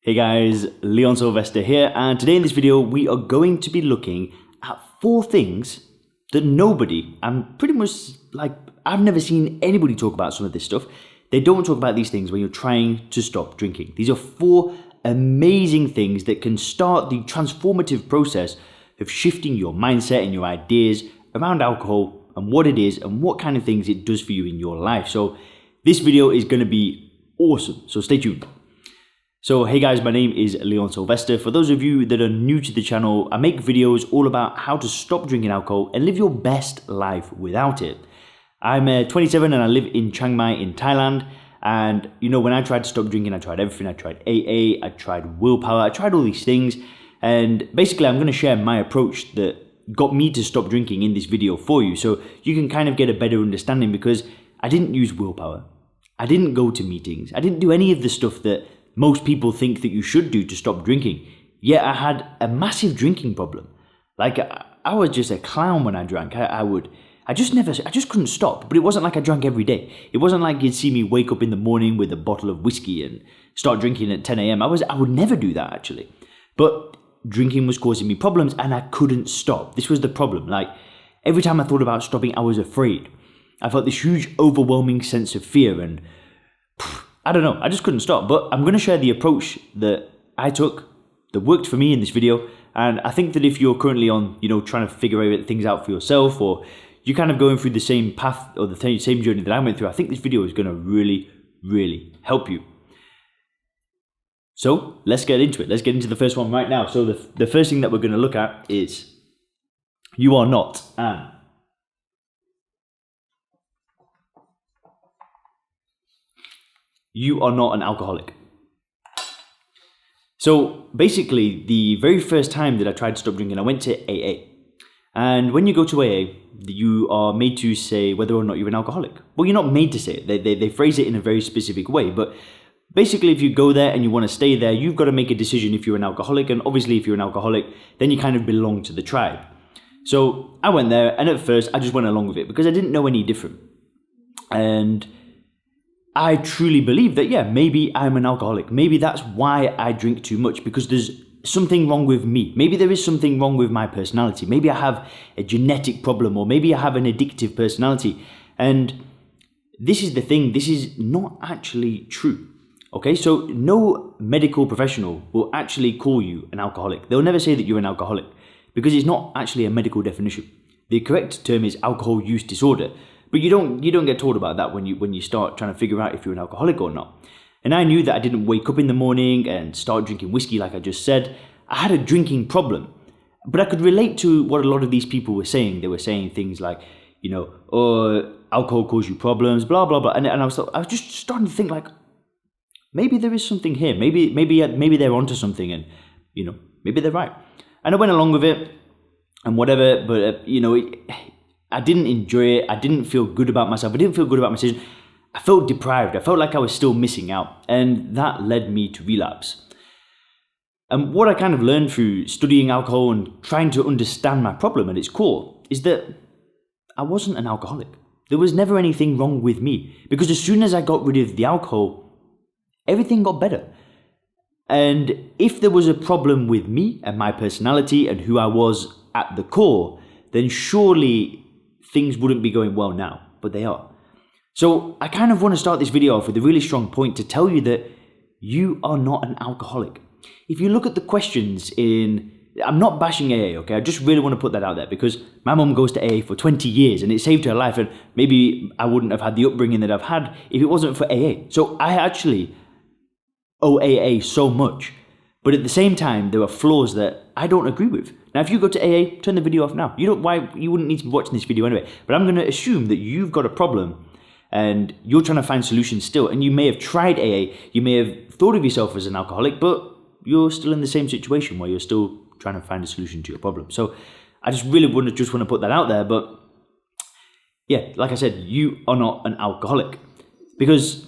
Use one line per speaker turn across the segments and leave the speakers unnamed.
Hey guys, Leon Sylvester here, and today in this video we are going to be looking at 4 things that nobody, and pretty much like I've never seen anybody talk about some of this stuff. They don't talk about these things when you're trying to stop drinking. These are 4 amazing things that can start the transformative process of shifting your mindset and your ideas around alcohol and what it is and what kind of things it does for you in your life. So this video is going to be awesome, so stay tuned. So hey guys, my name is Leon Sylvester. For those of you that are new to the channel, I make videos all about how to stop drinking alcohol and live your best life without it. I'm 27 and I live in Chiang Mai in Thailand. And you know, when I tried to stop drinking, I tried everything. I tried AA, I tried Willpower, I tried all these things. And basically I'm going to share my approach that got me to stop drinking in this video for you. So you can kind of get a better understanding, because I didn't use Willpower. I didn't go to meetings. I didn't do any of the stuff that most people think that you should do to stop drinking. Yet I had a massive drinking problem. Like I was just a clown when I drank. I just couldn't stop. But it wasn't like I drank every day. It wasn't like you'd see me wake up in the morning with a bottle of whiskey and start drinking at 10 a.m. I would never do that actually. But drinking was causing me problems and I couldn't stop. This was the problem. Like every time I thought about stopping, I was afraid. I felt this huge overwhelming sense of fear, and I don't know, I just couldn't stop. But I'm going to share the approach that I took that worked for me in this video. And I think that if you're currently on, trying to figure things out for yourself, or you're kind of going through the same path or the same journey that I went through, I think this video is going to really, really help you. So let's get into it. Let's get into the first one right now. So the first thing that we're going to look at is you are not an You are not an alcoholic. So basically, the very first time that I tried to stop drinking, I went to AA. And when you go to AA, you are made to say whether or not you're an alcoholic. Well, you're not made to say it. They phrase it in a very specific way. But basically, if you go there and you want to stay there, you've got to make a decision if you're an alcoholic. And obviously, if you're an alcoholic, then you kind of belong to the tribe. So I went there, and at first, I just went along with it because I didn't know any different. And I truly believe that, yeah, maybe I'm an alcoholic. Maybe that's why I drink too much, because there's something wrong with me. Maybe there is something wrong with my personality. Maybe I have a genetic problem, or maybe I have an addictive personality. And this is the thing, this is not actually true. Okay, so no medical professional will actually call you an alcoholic. They'll never say that you're an alcoholic, because it's not actually a medical definition. The correct term is alcohol use disorder. But you don't get told about that when you start trying to figure out if you're an alcoholic or not. And I knew that I didn't wake up in the morning and start drinking whiskey like I just said. I had a drinking problem. But I could relate to what a lot of these people were saying. They were saying things like, oh, alcohol causes you problems, blah, blah, blah. And I was just starting to think like, maybe there is something here. Maybe they're onto something, and, maybe they're right. And I went along with it and whatever, but, I didn't enjoy it. I didn't feel good about myself. I didn't feel good about my decision. I felt deprived. I felt like I was still missing out. And that led me to relapse. And what I kind of learned through studying alcohol and trying to understand my problem at its core is that I wasn't an alcoholic. There was never anything wrong with me. Because as soon as I got rid of the alcohol, everything got better. And if there was a problem with me and my personality and who I was at the core, then surely things wouldn't be going well now, but they are. So I kind of want to start this video off with a really strong point to tell you that you are not an alcoholic. If you look at the questions I'm not bashing AA, okay? I just really want to put that out there, because my mum goes to AA for 20 years and it saved her life, and maybe I wouldn't have had the upbringing that I've had if it wasn't for AA. So I actually owe AA so much. But at the same time, there are flaws that I don't agree with. Now, if you go to AA, turn the video off now. You wouldn't need to be watching this video anyway. But I'm going to assume that you've got a problem and you're trying to find solutions still. And you may have tried AA. You may have thought of yourself as an alcoholic, but you're still in the same situation where you're still trying to find a solution to your problem. So I just really want to put that out there. But yeah, like I said, you are not an alcoholic. Because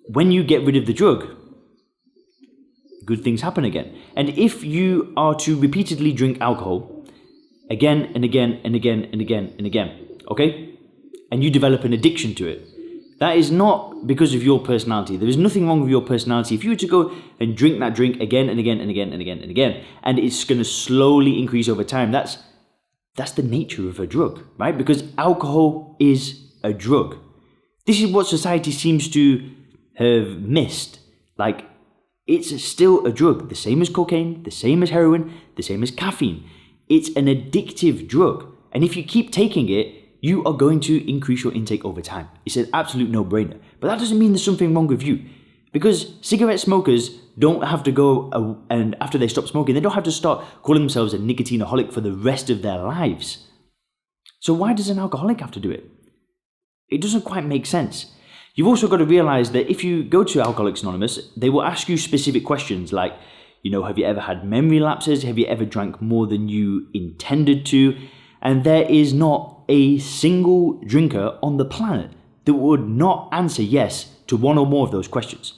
when you get rid of the drug, good things happen again. And if you are to repeatedly drink alcohol again and again and again and again and again, okay, and you develop an addiction to it, That is not because of your personality. There is nothing wrong with your personality. If you were to go and drink that drink again and again and again and again and again, and it's going to slowly increase over time, that's the nature of a drug, right? Because alcohol is a drug. This is what society seems to have missed. Like, it's still a drug, the same as cocaine, the same as heroin, the same as caffeine. It's an addictive drug. And if you keep taking it, you are going to increase your intake over time. It's an absolute no-brainer. But that doesn't mean there's something wrong with you. Because cigarette smokers don't have to go, and after they stop smoking, they don't have to start calling themselves a nicotineaholic for the rest of their lives. So why does an alcoholic have to do it? It doesn't quite make sense. You've also got to realize that if you go to Alcoholics Anonymous, they will ask you specific questions like, have you ever had memory lapses? Have you ever drank more than you intended to? And there is not a single drinker on the planet that would not answer yes to one or more of those questions.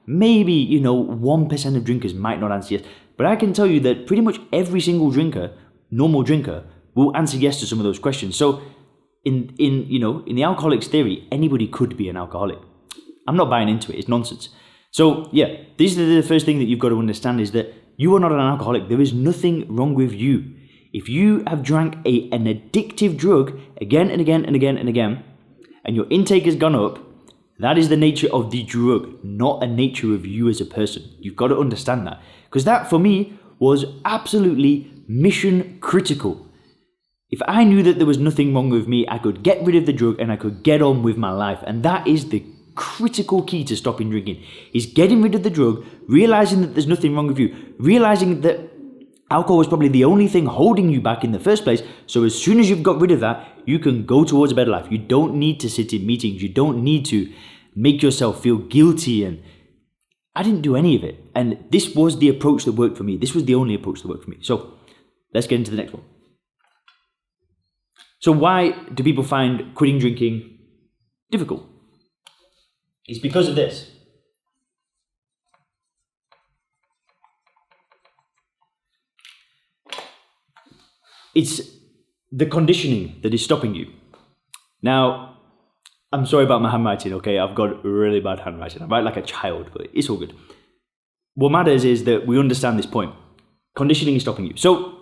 Maybe 1% of drinkers might not answer yes, but I can tell you that pretty much every single drinker, normal drinker, will answer yes to some of those questions. So in the alcoholics theory, anybody could be an alcoholic. I'm not buying into it. It's nonsense. So yeah, this is the first thing that you've got to understand, is that you are not an alcoholic. There is nothing wrong with you. If you have drank an addictive drug again and again and again and again, and your intake has gone up, that is the nature of the drug, not a nature of you as a person. You've got to understand that. Because that, for me, was absolutely mission critical. If I knew that there was nothing wrong with me, I could get rid of the drug and I could get on with my life. And that is the critical key to stopping drinking, is getting rid of the drug, realizing that there's nothing wrong with you, realizing that alcohol was probably the only thing holding you back in the first place. So as soon as you've got rid of that, you can go towards a better life. You don't need to sit in meetings. You don't need to make yourself feel guilty. And I didn't do any of it. And this was the approach that worked for me. This was the only approach that worked for me. So let's get into the next one. So why do people find quitting drinking difficult? It's because of this. It's the conditioning that is stopping you. Now, I'm sorry about my handwriting, okay? I've got really bad handwriting. I write like a child, but it's all good. What matters is that we understand this point. Conditioning is stopping you. So,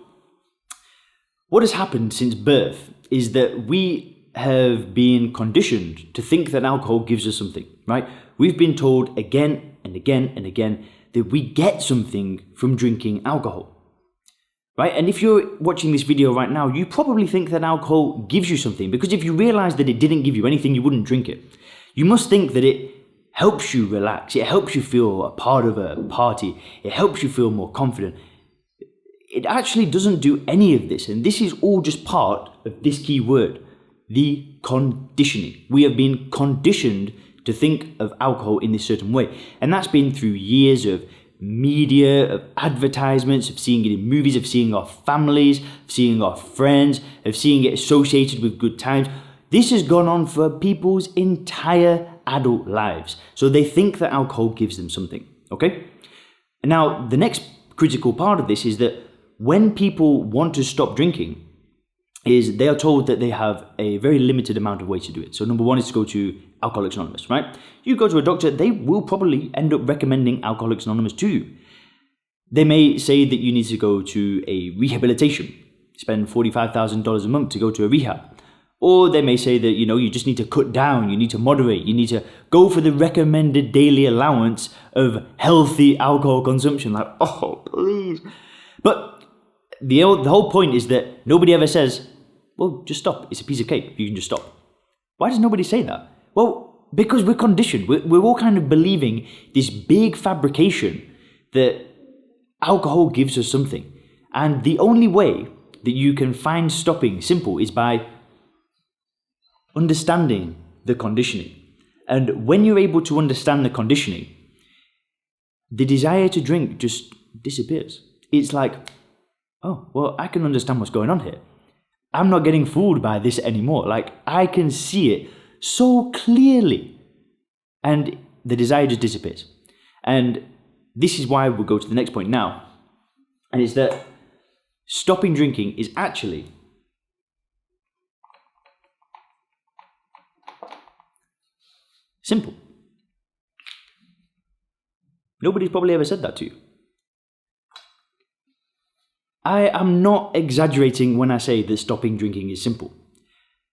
what has happened since birth is that we have been conditioned to think that alcohol gives us something, right? We've been told again and again and again that we get something from drinking alcohol. Right? And if you're watching this video right now, you probably think that alcohol gives you something, because if you realize that it didn't give you anything, you wouldn't drink it. You must think that it helps you relax. It helps you feel a part of a party. It helps you feel more confident. It actually doesn't do any of this. And this is all just part of this key word, the conditioning. We have been conditioned to think of alcohol in this certain way. And that's been through years of media, of advertisements, of seeing it in movies, of seeing our families, of seeing our friends, of seeing it associated with good times. This has gone on for people's entire adult lives. So they think that alcohol gives them something, okay? And now, the next critical part of this is that when people want to stop drinking, is they are told that they have a very limited amount of ways to do it. So number one is to go to Alcoholics Anonymous, right? You go to a doctor, they will probably end up recommending Alcoholics Anonymous to you. They may say that you need to go to a rehabilitation, spend $45,000 a month to go to a rehab. Or they may say that, you just need to cut down, you need to moderate, you need to go for the recommended daily allowance of healthy alcohol consumption. Like, oh, please. But the whole point is that nobody ever says, well, just stop. It's a piece of cake. You can just stop. Why does nobody say that? Well, because we're conditioned. We're all kind of believing this big fabrication that alcohol gives us something. And the only way that you can find stopping simple is by understanding the conditioning. And when you're able to understand the conditioning, the desire to drink just disappears. It's like, oh, well, I can understand what's going on here. I'm not getting fooled by this anymore. Like, I can see it so clearly. And the desire just disappears. And this is why we'll go to the next point now. And it's that stopping drinking is actually Simple. Nobody's probably ever said that to you. I am not exaggerating when I say that stopping drinking is simple.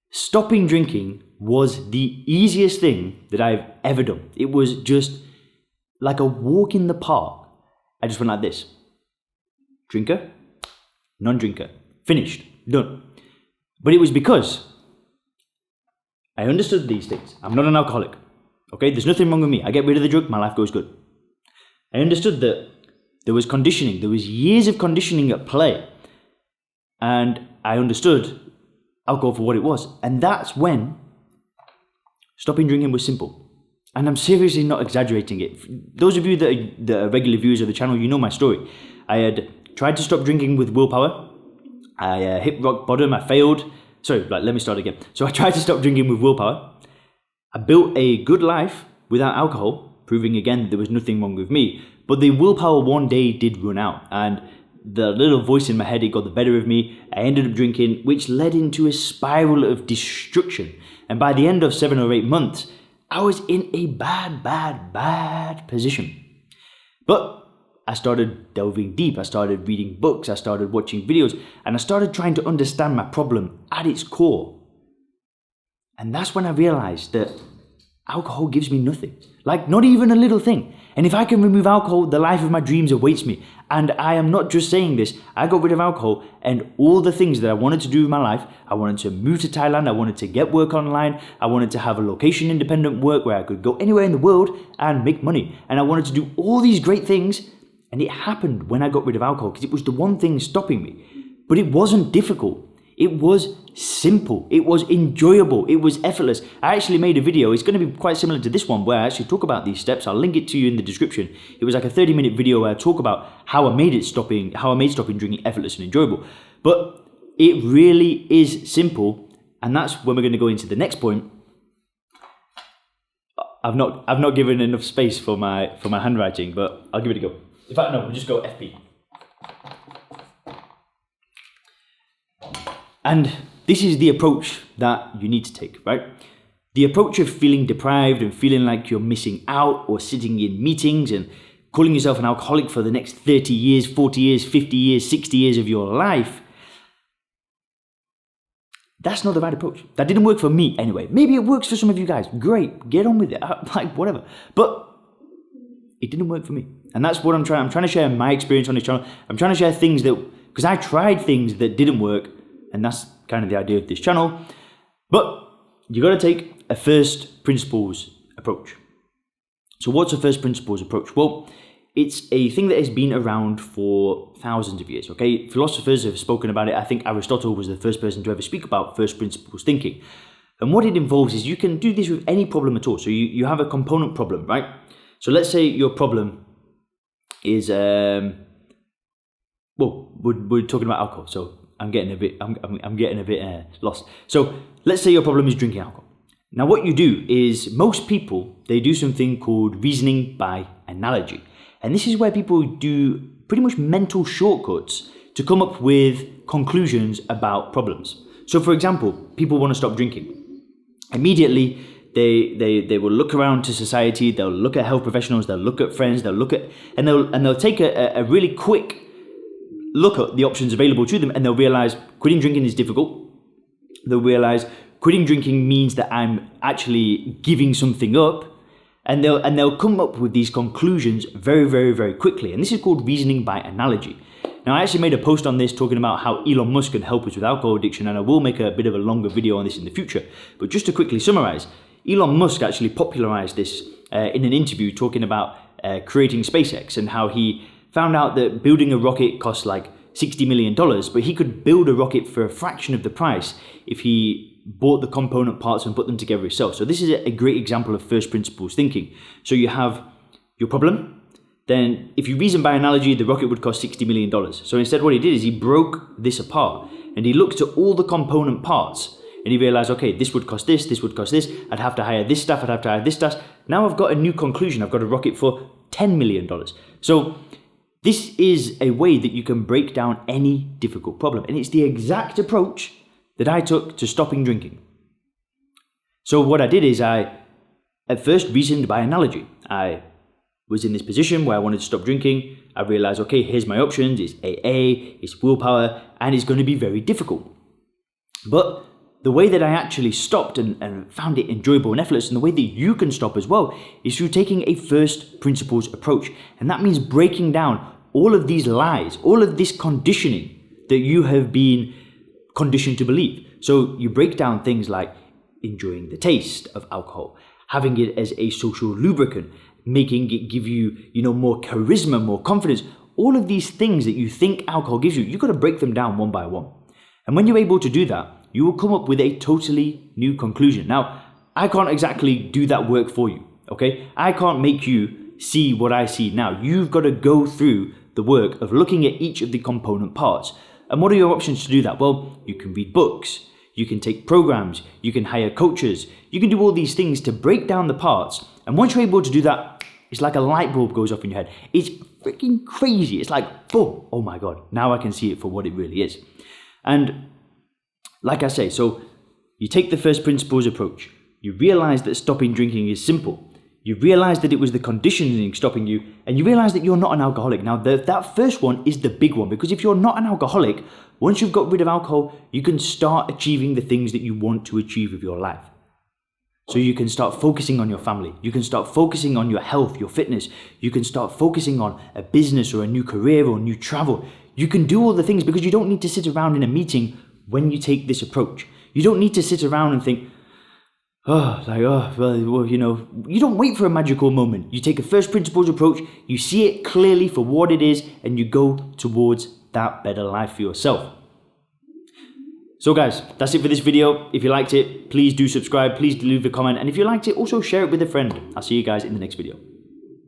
Stopping drinking was the easiest thing that I've ever done. It was just like a walk in the park. I just went like this. Drinker, non-drinker, finished, done. But it was because I understood these things. I'm not an alcoholic. Okay, there's nothing wrong with me. I get rid of the drug, my life goes good. I understood that there was conditioning. There was years of conditioning at play. And I understood alcohol for what it was. And that's when stopping drinking was simple. And I'm seriously not exaggerating it. Those of you that are regular viewers of the channel, you know my story. I had tried to stop drinking with willpower. I hit rock bottom. I failed. Let me start again. So I tried to stop drinking with willpower. I built a good life without alcohol, proving again that there was nothing wrong with me. But the willpower one day did run out, and the little voice in my head, it got the better of me. I ended up drinking, which led into a spiral of destruction. And by the end of 7 or 8 months, I was in a bad position. But I started delving deep. I started reading books. I started watching videos, and I started trying to understand my problem at its core. And that's when I realized that alcohol gives me nothing. Like, not even a little thing. And if I can remove alcohol, the life of my dreams awaits me. And I am not just saying this. I got rid of alcohol, and all the things that I wanted to do in my life, I wanted to move to Thailand, I wanted to get work online, I wanted to have a location-independent work where I could go anywhere in the world and make money. And I wanted to do all these great things, and it happened when I got rid of alcohol, because it was the one thing stopping me. But it wasn't difficult. It was simple. It was enjoyable. It was effortless. I actually made a video. It's going to be quite similar to this one, where I actually talk about these steps. I'll link it to you in the description. It was like a 30-minute video where I talk about how I made stopping drinking effortless and enjoyable. But it really is simple, and that's when we're going to go into the next point. I've not given enough space for my handwriting, but I'll give it a go. In fact, no, we'll just go FP. And this is the approach that you need to take, right? The approach of feeling deprived and feeling like you're missing out, or sitting in meetings and calling yourself an alcoholic for the next 30 years, 40 years, 50 years, 60 years of your life. That's not the right approach. That didn't work for me anyway. Maybe it works for some of you guys. Great, get on with it, like whatever. But it didn't work for me. And that's what I'm trying to share my experience on this channel. I'm trying to share things because I tried things that didn't work. And that's kind of the idea of this channel. But you got to take a first principles approach. So what's a first principles approach? Well, it's a thing that has been around for thousands of years, okay? Philosophers have spoken about it. I think Aristotle was the first person to ever speak about first principles thinking. And what it involves is you can do this with any problem at all. So you have a component problem, right? So let's say your problem is, we're talking about alcohol. So I'm getting a bit lost. So let's say your problem is drinking alcohol. Now what you do is, most people, they do something called reasoning by analogy. And this is where people do pretty much mental shortcuts to come up with conclusions about problems. So for example, people want to stop drinking. Immediately, they will look around to society, they'll look at health professionals, they'll look at friends, they'll take a really quick look at the options available to them, and they'll realize quitting drinking is difficult. They'll realize quitting drinking means that I'm actually giving something up, and they'll come up with these conclusions very, very, very quickly. And this is called reasoning by analogy. Now, I actually made a post on this talking about how Elon Musk can help us with alcohol addiction, and I will make a bit of a longer video on this in the future. But just to quickly summarize, Elon Musk actually popularized this in an interview talking about creating SpaceX, and how he found out that building a rocket costs like $60 million, but he could build a rocket for a fraction of the price if he bought the component parts and put them together himself. So this is a great example of first principles thinking. So you have your problem, then if you reason by analogy, the rocket would cost $60 million. So instead what he did is he broke this apart, and he looked at all the component parts, and he realized, okay, this would cost this would cost this, I'd have to hire this staff, I'd have to hire this staff. Now I've got a new conclusion. I've got a rocket for $10 million. So this is a way that you can break down any difficult problem. And it's the exact approach that I took to stopping drinking. So what I did is I at first reasoned by analogy. I was in this position where I wanted to stop drinking. I realized, okay, here's my options. It's AA, it's willpower, and it's going to be very difficult. But the way that I actually stopped and found it enjoyable and effortless, and the way that you can stop as well, is through taking a first principles approach. And that means breaking down all of these lies, all of this conditioning that you have been conditioned to believe. So you break down things like enjoying the taste of alcohol, having it as a social lubricant, making it give you, more charisma, more confidence. All of these things that you think alcohol gives you, you've got to break them down one by one. And when you're able to do that, you will come up with a totally new conclusion. Now, I can't exactly do that work for you, okay? I can't make you see what I see now. You've got to go through the work of looking at each of the component parts. And what are your options to do that? Well, you can read books, you can take programs, you can hire coaches, you can do all these things to break down the parts. And once you're able to do that, it's like a light bulb goes off in your head. It's freaking crazy. It's like, boom, oh my God, now I can see it for what it really is. And like I say, so you take the first principles approach. You realize that stopping drinking is simple. You realize that it was the conditioning stopping you, and you realize that you're not an alcoholic. Now, that first one is the big one, because if you're not an alcoholic, once you've got rid of alcohol, you can start achieving the things that you want to achieve with your life. So you can start focusing on your family. You can start focusing on your health, your fitness. You can start focusing on a business or a new career or new travel. You can do all the things because you don't need to sit around in a meeting when you take this approach. You don't need to sit around and think, you don't wait for a magical moment. You take a first principles approach, you see it clearly for what it is, and you go towards that better life for yourself. So guys, that's it for this video. If you liked it, please do subscribe, please leave a comment, and if you liked it, also share it with a friend. I'll see you guys in the next video.